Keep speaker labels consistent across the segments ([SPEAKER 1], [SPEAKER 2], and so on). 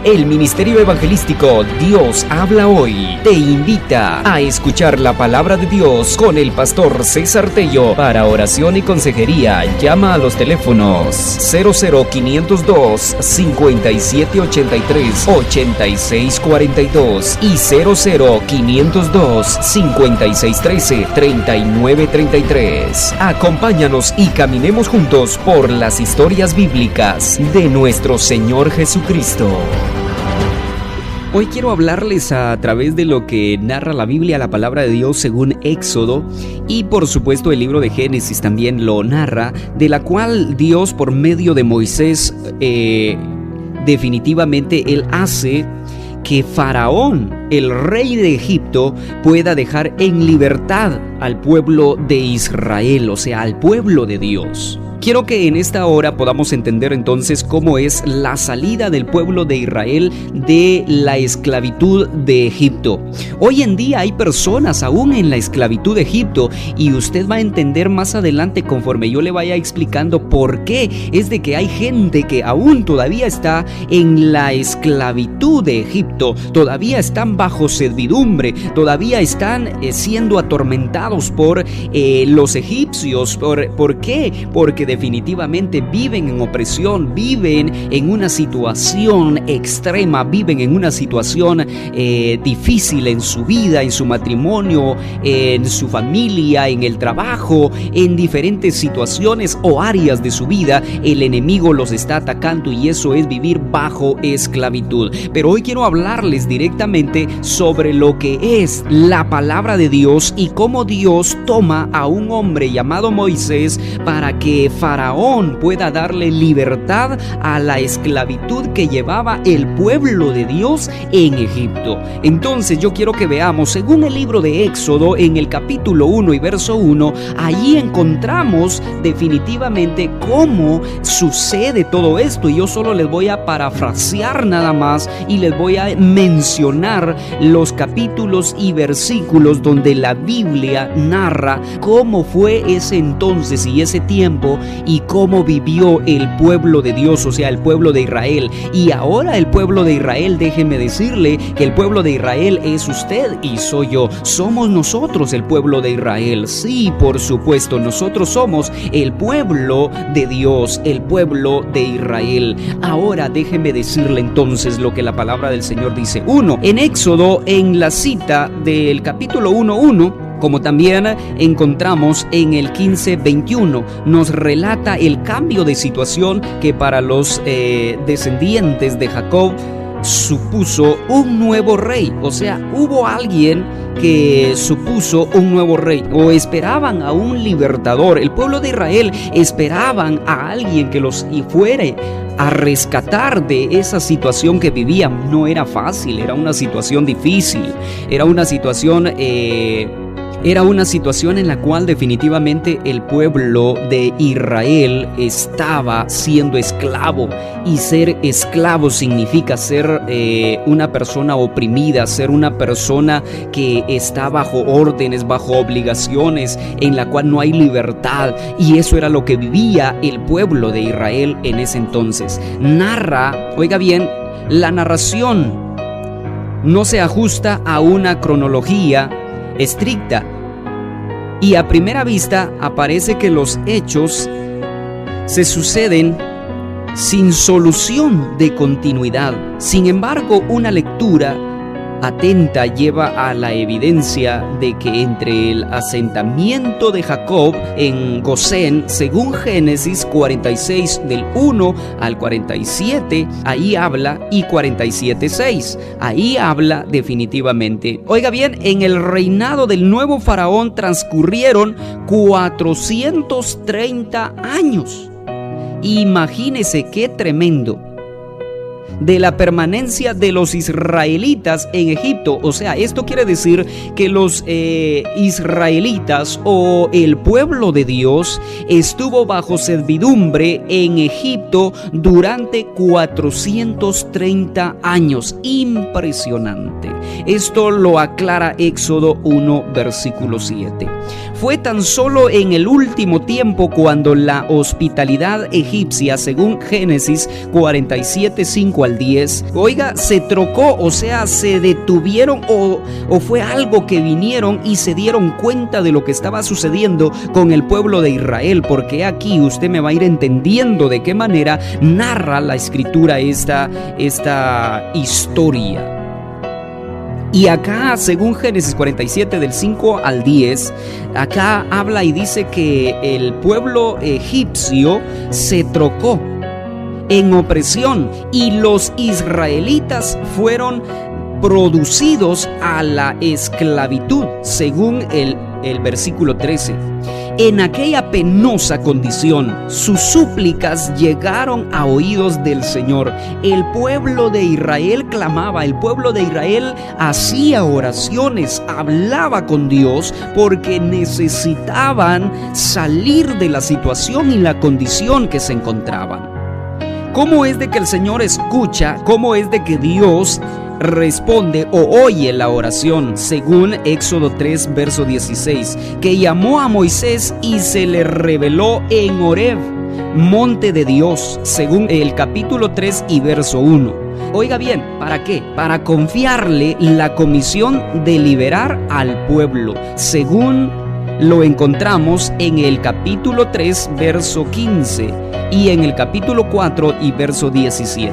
[SPEAKER 1] El Ministerio Evangelístico Dios Habla Hoy te invita a escuchar la palabra de Dios con el pastor César Tello. Para oración y consejería, llama a los teléfonos 00502 5783 8642 y 00502 5613 3933. Acompáñanos y caminemos juntos por las historias bíblicas de nuestro Señor Jesucristo. Hoy quiero hablarles a través de lo que narra la Biblia, la palabra de Dios según Éxodo, y por supuesto el libro de Génesis también lo narra, de la cual Dios por medio de Moisés definitivamente Él hace que Faraón, el rey de Egipto, pueda dejar en libertad al pueblo de Israel, o sea, al pueblo de Dios. Quiero que en esta hora podamos entender entonces cómo es la salida del pueblo de Israel de la esclavitud de Egipto. Hoy en día hay personas aún en la esclavitud de Egipto, y usted va a entender más adelante conforme yo le vaya explicando por qué es de que hay gente que aún todavía está en la esclavitud de Egipto, todavía están bajo servidumbre, todavía están siendo atormentados por los egipcios. ¿Por qué? Porque definitivamente viven en opresión, viven en una situación extrema, viven en una situación difícil en su vida, en su matrimonio, en su familia, en el trabajo, en diferentes situaciones o áreas de su vida. El enemigo los está atacando y eso es vivir bajo esclavitud. Pero hoy quiero hablarles directamente sobre lo que es la palabra de Dios y cómo Dios toma a un hombre llamado Moisés para que Faraón pueda darle libertad a la esclavitud que llevaba el pueblo de Dios en Egipto. Entonces yo quiero que veamos, según el libro de Éxodo, en el capítulo 1 y verso 1, allí encontramos definitivamente cómo sucede todo esto, y yo solo les voy a parafrasear nada más y les voy a mencionar los capítulos y versículos donde la Biblia narra cómo fue ese entonces y ese tiempo y cómo vivió el pueblo de Dios, o sea, el pueblo de Israel. Y ahora el pueblo de Israel, déjeme decirle que el pueblo de Israel es usted y soy yo. Somos nosotros el pueblo de Israel. Sí, por supuesto, nosotros somos el pueblo de Dios, el pueblo de Israel. Ahora déjeme decirle entonces lo que la palabra del Señor dice. En Éxodo, en la cita del capítulo 1:1, como también encontramos en el 15:21, nos relata el cambio de situación que para los descendientes de Jacob supuso un nuevo rey. O sea, hubo alguien que supuso un nuevo rey, o esperaban a un libertador. El pueblo de Israel esperaban a alguien que los fuere a rescatar de esa situación que vivían. No era fácil, era una situación difícil, era una situación en la cual definitivamente el pueblo de Israel estaba siendo esclavo, y ser esclavo significa ser una persona oprimida, ser una persona que está bajo órdenes, bajo obligaciones, en la cual no hay libertad, y eso era lo que vivía el pueblo de Israel en ese entonces. Oiga bien, la narración no se ajusta a una cronología estricta, y a primera vista aparece que los hechos se suceden sin solución de continuidad. Sin embargo, una lectura atenta lleva a la evidencia de que entre el asentamiento de Jacob en Gosén, según Génesis 46 del 1 al 47, ahí habla, y 47:6, ahí habla definitivamente. Oiga bien, en el reinado del nuevo faraón transcurrieron 430 años. Imagínese qué tremendo. De la permanencia de los israelitas en Egipto. O sea, esto quiere decir que los israelitas o el pueblo de Dios estuvo bajo servidumbre en Egipto durante 430 años. Impresionante. Esto lo aclara Éxodo 1, versículo 7. Fue tan solo en el último tiempo cuando la hospitalidad egipcia, según Génesis 47:5, 5 al 10, oiga, se trocó, o sea, se detuvieron o fue algo que vinieron y se dieron cuenta de lo que estaba sucediendo con el pueblo de Israel, porque aquí usted me va a ir entendiendo de qué manera narra la escritura esta historia. Y acá, según Génesis 47 del 5 al 10, acá habla y dice que el pueblo egipcio se trocó en opresión y los israelitas fueron producidos a la esclavitud, según el versículo 13. En aquella penosa condición, sus súplicas llegaron a oídos del Señor. El pueblo de Israel clamaba, el pueblo de Israel hacía oraciones, hablaba con Dios porque necesitaban salir de la situación y la condición que se encontraban. ¿Cómo es de que el Señor escucha? ¿Cómo es de que Dios responde o oye la oración? Según Éxodo 3, verso 16, que llamó a Moisés y se le reveló en Horeb, monte de Dios, según el capítulo 3 y verso 1. Oiga bien, ¿para qué? Para confiarle la comisión de liberar al pueblo, según lo encontramos en el capítulo 3, verso 15 y en el capítulo 4 y verso 17.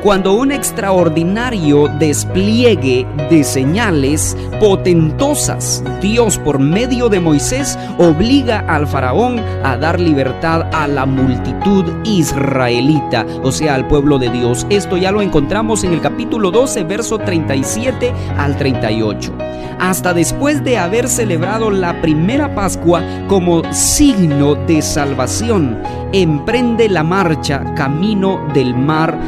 [SPEAKER 1] Cuando un extraordinario despliegue de señales potentosas, Dios por medio de Moisés obliga al faraón a dar libertad a la multitud israelita, o sea, al pueblo de Dios. Esto ya lo encontramos en el capítulo 12, verso 37 al 38. Hasta después de haber celebrado la primera Pascua como signo de salvación, emprende la marcha camino del mar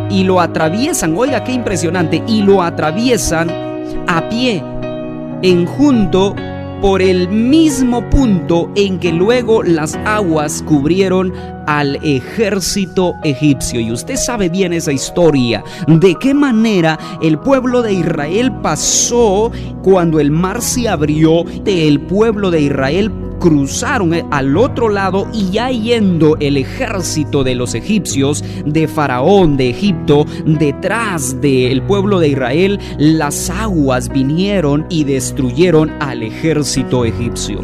[SPEAKER 1] y lo atraviesan, oiga qué impresionante, y lo atraviesan a pie, enjunto por el mismo punto en que luego las aguas cubrieron al ejército egipcio. Y usted sabe bien esa historia, de qué manera el pueblo de Israel pasó cuando el mar se abrió. El pueblo de Israel cruzaron al otro lado y ya yendo el ejército de los egipcios, de Faraón, de Egipto, detrás del pueblo de Israel, las aguas vinieron y destruyeron al ejército egipcio.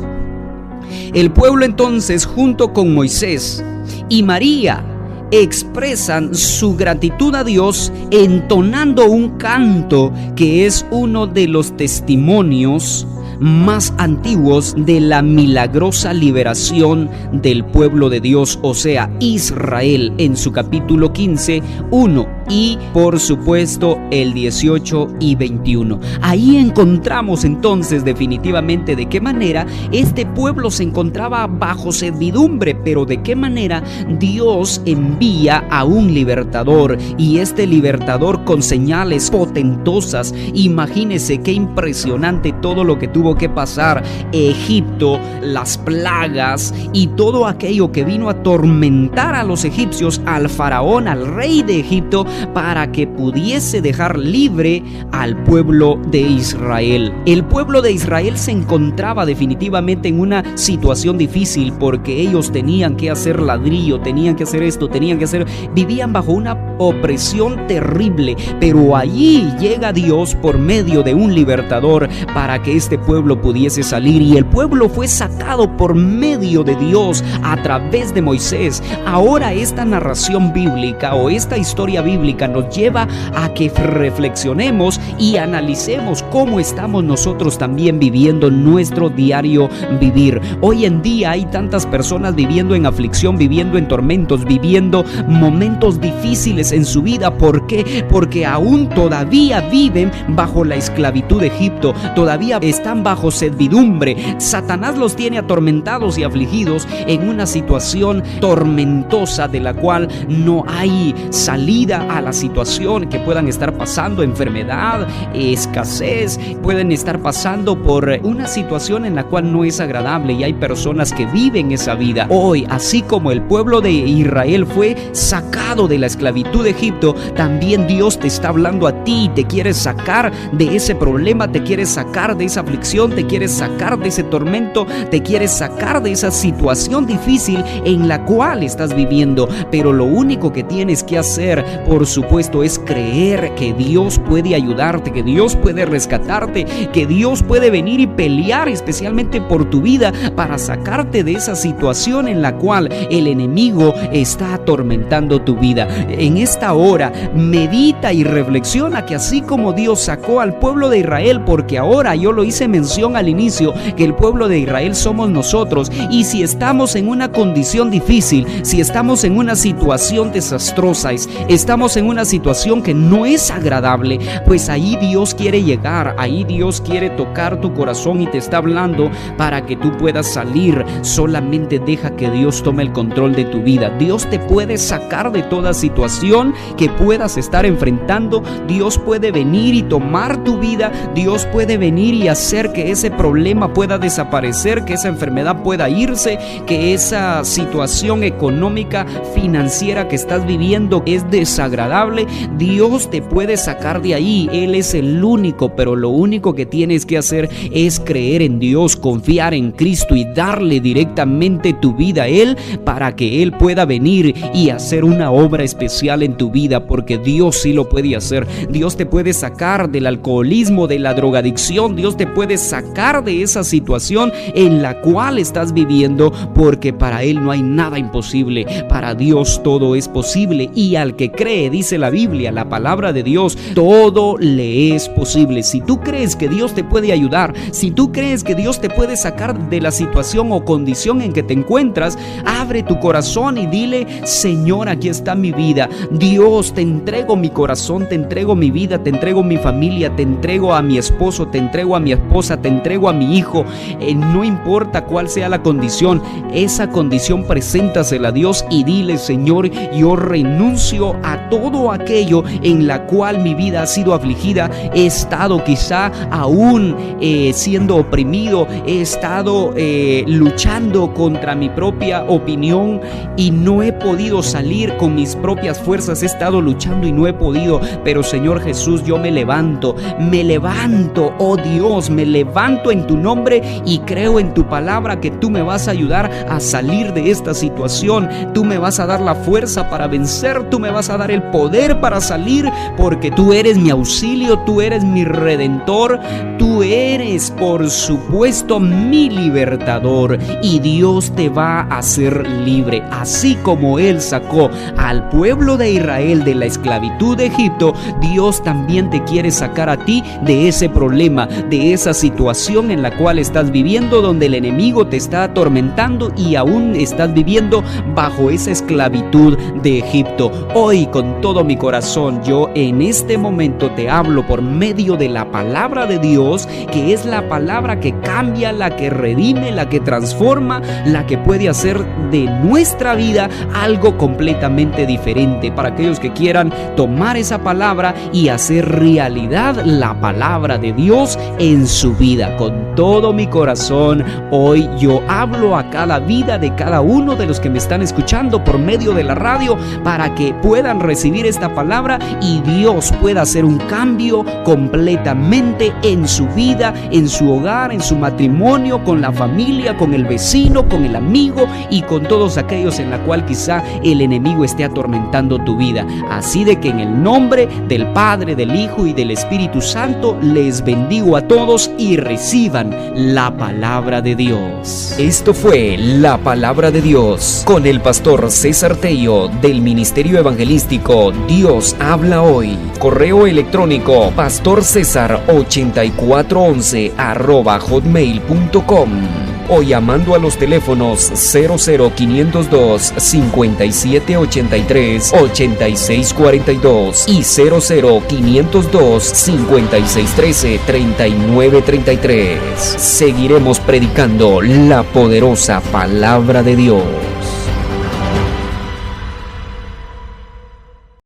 [SPEAKER 1] El pueblo entonces, junto con Moisés y María, expresan su gratitud a Dios entonando un canto que es uno de los testimonios más antiguos de la milagrosa liberación del pueblo de Dios, o sea, Israel, en su capítulo 15, 1 y por supuesto el 18 y 21. Ahí encontramos entonces definitivamente de qué manera este pueblo se encontraba bajo servidumbre, pero de qué manera Dios envía a un libertador, y este libertador con señales potentosas. Imagínese qué impresionante todo lo que tuvo que pasar Egipto, las plagas y todo aquello que vino a atormentar a los egipcios, al faraón, al rey de Egipto, para que pudiese dejar libre al pueblo de Israel. El pueblo de Israel se encontraba definitivamente en una situación difícil porque ellos tenían que hacer ladrillo, tenían que hacer esto, tenían que hacer, vivían bajo una opresión terrible, pero allí llega Dios por medio de un libertador para que este pueblo pudiese salir, y el pueblo fue sacado por medio de Dios a través de Moisés. Ahora esta narración bíblica o esta historia bíblica nos lleva a que reflexionemos y analicemos cómo estamos nosotros también viviendo nuestro diario vivir. Hoy en día hay tantas personas viviendo en aflicción, viviendo en tormentos, viviendo momentos difíciles en su vida. ¿Por qué? Porque aún todavía viven bajo la esclavitud de Egipto, todavía están bajo servidumbre. Satanás los tiene atormentados y afligidos en una situación tormentosa de la cual no hay salida a la situación que puedan estar pasando, enfermedad, escasez, pueden estar pasando por una situación en la cual no es agradable, y hay personas que viven esa vida. Hoy, así como el pueblo de Israel fue sacado de la esclavitud de Egipto, también Dios te está hablando a ti y te quiere sacar de ese problema, te quiere sacar de esa aflicción, aflicción, te quiere sacar de ese tormento, te quiere sacar de esa situación difícil en la cual estás viviendo. Pero lo único que tienes que hacer, por supuesto, es creer que Dios puede ayudarte, que Dios puede rescatarte, que Dios puede venir y pelear especialmente por tu vida para sacarte de esa situación en la cual el enemigo está atormentando tu vida. En esta hora, medita y reflexiona que así como Dios sacó al pueblo de Israel, porque ahora yo lo hice mención al inicio, que el pueblo de Israel somos nosotros, y si estamos en una condición difícil, si estamos en una situación desastrosa, estamos en una situación que no es agradable, pues ahí Dios quiere llegar, ahí Dios quiere tocar tu corazón y te está hablando para que tú puedas salir. Solamente deja que Dios tome el control de tu vida. Dios te puede sacar de toda situación que puedas estar enfrentando. Dios puede venir y tomar tu vida. Dios puede venir y hacer que ese problema pueda desaparecer, que esa enfermedad pueda irse, que esa situación económica, financiera que estás viviendo es desagradable. Dios te puede sacar de ahí. Él es el único, pero lo único que tienes que hacer es creer en Dios, confiar en Cristo y darle directamente tu vida a Él para que Él pueda venir y hacer una obra especial en tu vida, porque Dios sí lo puede hacer. Dios te puede sacar del alcoholismo, de la drogadicción. Dios te puede sacar de esa situación en la cual estás viviendo, porque para Él no hay nada imposible. Para Dios todo es posible, y al que cree, dice la Biblia, la palabra de Dios, todo le es posible. Si tú crees que Dios te puede ayudar, si tú crees que Dios te puede sacar de la situación o condición en que te encuentras, abre tu corazón y dile: Señor, aquí está mi vida. Dios, te entrego mi corazón, te entrego mi vida, te entrego mi familia, te entrego a mi esposo, te entrego a mi esposa, te entrego a mi hijo. No importa cuál sea la condición, esa condición preséntasela a Dios y dile: Señor, yo renuncio a todo aquello en la cual mi vida ha sido afligida. He estado quizá aún siendo oprimido, he estado luchando contra mi propia opinión y no he podido salir con mis propias fuerzas. He estado luchando y no he podido, pero Señor Jesús, yo me levanto, oh Dios, me levanto en tu nombre y creo en tu palabra que tú me vas a ayudar a salir de esta situación. Tú me vas a dar la fuerza para vencer, tú me vas a dar el poder para salir, porque tú eres mi auxilio, tú eres mi redentor, tú eres, por supuesto, mi libertador, y Dios te va a hacer libre. Así como Él sacó al pueblo de Israel de la esclavitud de Egipto, Dios también te quiere sacar a ti de ese problema, de esa situación en la cual estás viviendo, donde el enemigo te está atormentando y aún estás viviendo bajo esa esclavitud de Egipto. Hoy, con todo mi corazón, yo en este momento te hablo por medio de la palabra de Dios, que es la palabra que cambia, la que redime, la que transforma, la que puede hacer de nuestra vida algo completamente diferente. Para aquellos que quieran tomar esa palabra y hacer realidad la palabra de Dios en su vida, con todo mi corazón, hoy yo hablo a cada vida de cada uno de los que me están escuchando por medio de la radio, para que puedan recibir esta palabra y Dios pueda hacer un cambio completamente en su vida, en su hogar, en su matrimonio, con la familia, con el vecino, con el amigo y con todos aquellos en la cual quizá el enemigo esté atormentando tu vida. Así de que en el nombre del Padre, del Hijo y del Espíritu Santo les bendigo a todos y reciban la palabra de Dios. Esto fue la palabra de Dios con el pastor César Tello del Ministerio Evangelístico Dios Habla Hoy. Correo electrónico pastorcesar8411@hotmail.com o llamando a los teléfonos 00502 5783 8642 y 00502 5613 3933. Seguiremos predicando la poderosa palabra de Dios.